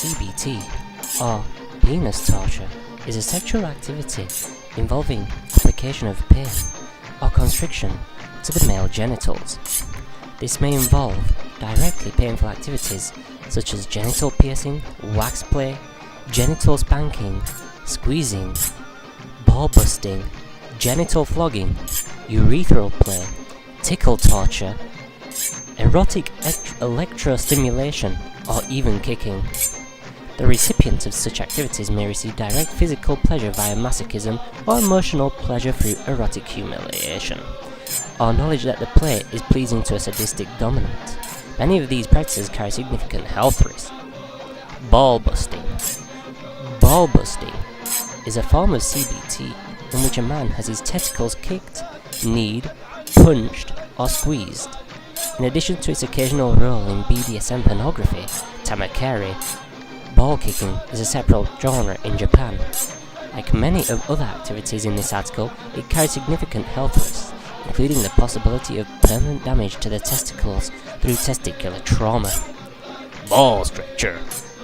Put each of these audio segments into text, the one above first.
CBT, or penis torture, is a sexual activity involving application of pain or constriction to the male genitals. This may involve directly painful activities such as genital piercing, wax play, genital spanking, squeezing, ball busting, genital flogging, urethral play, tickle torture, erotic electrostimulation, or even kicking. The recipient of such activities may receive direct physical pleasure via masochism or emotional pleasure through erotic humiliation, or knowledge that the play is pleasing to a sadistic dominant. Many of these practices carry significant health risks. Ball busting. Ball busting is a form of CBT in which a man has his testicles kicked, kneed, punched, or squeezed. In addition to its occasional role in BDSM pornography, tamakeri, ball kicking is a separate genre in Japan. Like many of other activities in this article, it carries significant health risks, including the possibility of permanent damage to the testicles through testicular trauma. Ball stretcher.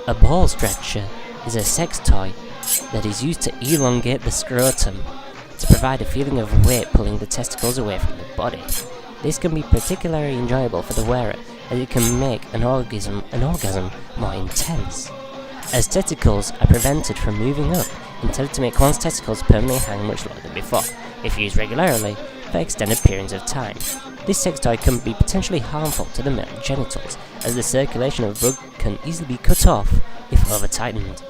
A ball stretcher is a sex toy that is used to elongate the scrotum to provide a feeling of weight pulling the testicles away from the body. This can be particularly enjoyable for the wearer, as it can make an orgasm more intense. As testicles are prevented from moving up, intended to make one's testicles permanently hang much lower than before, if used regularly for extended periods of time. This sex toy can be potentially harmful to the male genitals, as the circulation of blood can easily be cut off if over-tightened.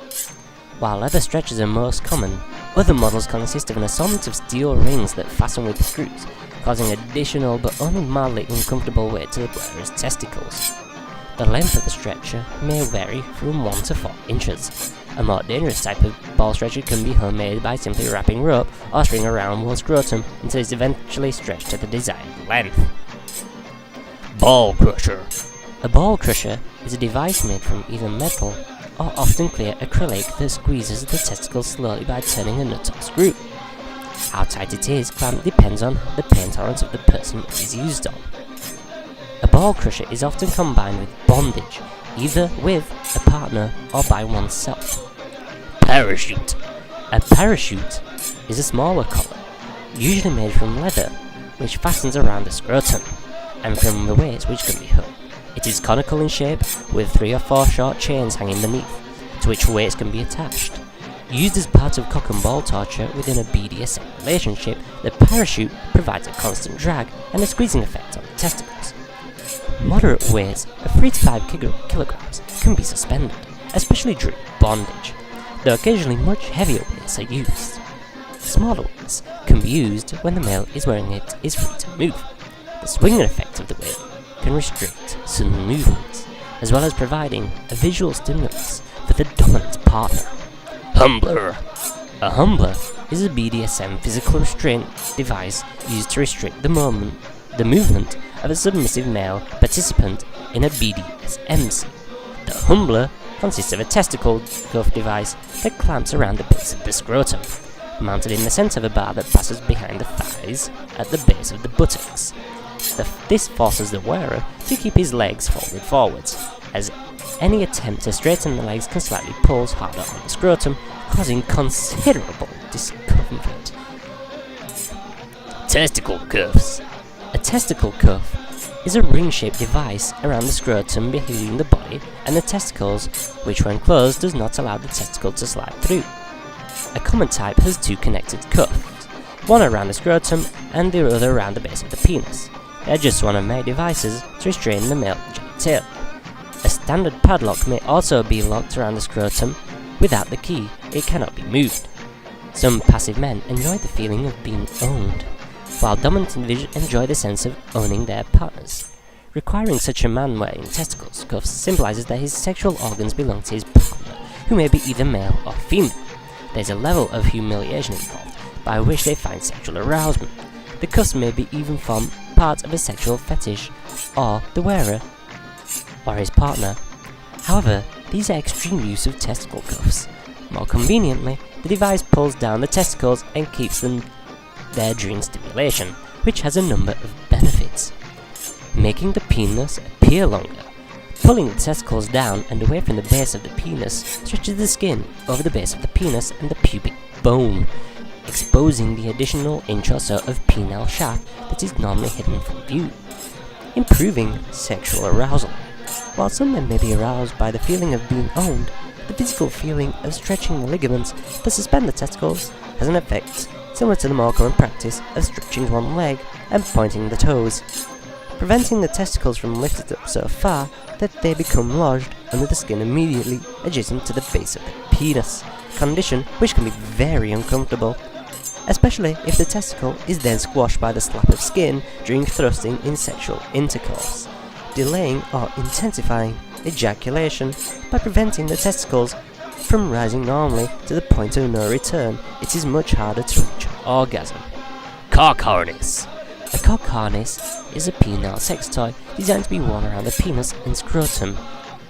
While leather stretchers are most common, other models consist of an assortment of steel rings that fasten with screws, causing additional but only mildly uncomfortable weight to the wearer's testicles. The length of the stretcher may vary from 1 to 4 inches. A more dangerous type of ball stretcher can be homemade by simply wrapping rope or string around one's scrotum until it's eventually stretched to the desired length. Ball crusher. A ball crusher is a device made from either metal or often clear acrylic that squeezes the testicles slowly by turning a nut or screw. How tight it is clamped depends on the pain tolerance of the person it is used on. A ball crusher is often combined with bondage, either with a partner or by oneself. Parachute. A parachute is a smaller collar, usually made from leather, which fastens around the scrotum, and from the waist, which can be hung. It is conical in shape, with 3 or 4 short chains hanging beneath, to which weights can be attached. Used as part of cock and ball torture within a BDSM relationship, the parachute provides a constant drag and a squeezing effect on the testicles. Moderate weights of 3 to 5 kilograms can be suspended, especially during bondage, though occasionally much heavier weights are used. Smaller weights can be used when the male is wearing it is free to move. The swinging effect of the weight can restrict sudden movements, as well as providing a visual stimulus for the dominant partner. Humbler. A humbler is a BDSM physical restraint device used to restrict the movement of a submissive male participant in a BDSM scene. The humbler consists of a testicle cuff device that clamps around the base of the scrotum, mounted in the center of a bar that passes behind the thighs at the base of the buttocks. This forces the wearer to keep his legs folded forwards, as any attempt to straighten the legs can slightly pull harder on the scrotum, causing considerable discomfort. Testicle cuffs. A testicle cuff is a ring-shaped device around the scrotum between the body and the testicles, which when closed does not allow the testicle to slide through. A common type has 2 connected cuffs, one around the scrotum and the other around the base of the penis. They are just one of many devices to restrain the male genitalia. A standard padlock may also be locked around the scrotum. Without the key, it cannot be moved. Some passive men enjoy the feeling of being owned, while dominant individuals enjoy the sense of owning their partners. Requiring such a man wearing testicle cuffs symbolizes that his sexual organs belong to his partner, who may be either male or female. There is a level of humiliation involved, by which they find sexual arousement. The cuffs may be even form part of a sexual fetish, or the wearer, or his partner. However, these are extreme use of testicle cuffs. More conveniently, the device pulls down the testicles and keeps them there during stimulation, which has a number of benefits. Making the penis appear longer. Pulling the testicles down and away from the base of the penis stretches the skin over the base of the penis and the pubic bone, exposing the additional inch or so of penile shaft that is normally hidden from view, improving sexual arousal. While some men may be aroused by the feeling of being owned, the physical feeling of stretching the ligaments that suspend the testicles has an effect similar to the more common practice of stretching one leg and pointing the toes, preventing the testicles from lifting up so far that they become lodged under the skin immediately adjacent to the base of the penis, a condition which can be very uncomfortable, especially if the testicle is then squashed by the slap of skin during thrusting in sexual intercourse, delaying or intensifying ejaculation by preventing the testicles from rising normally to the point of no return. It is much harder to reach orgasm. Cock harness. A cock harness is a penile sex toy designed to be worn around the penis and scrotum.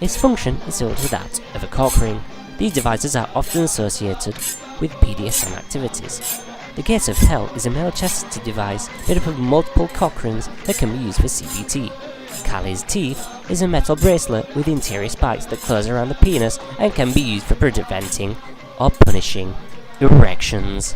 Its function is similar to that of a cock ring. These devices are often associated with BDSM activities. The Gates of Hell is a male chastity device made up of multiple cock rings that can be used for CBT. Kali's Teeth is a metal bracelet with interior spikes that close around the penis and can be used for preventing or punishing erections.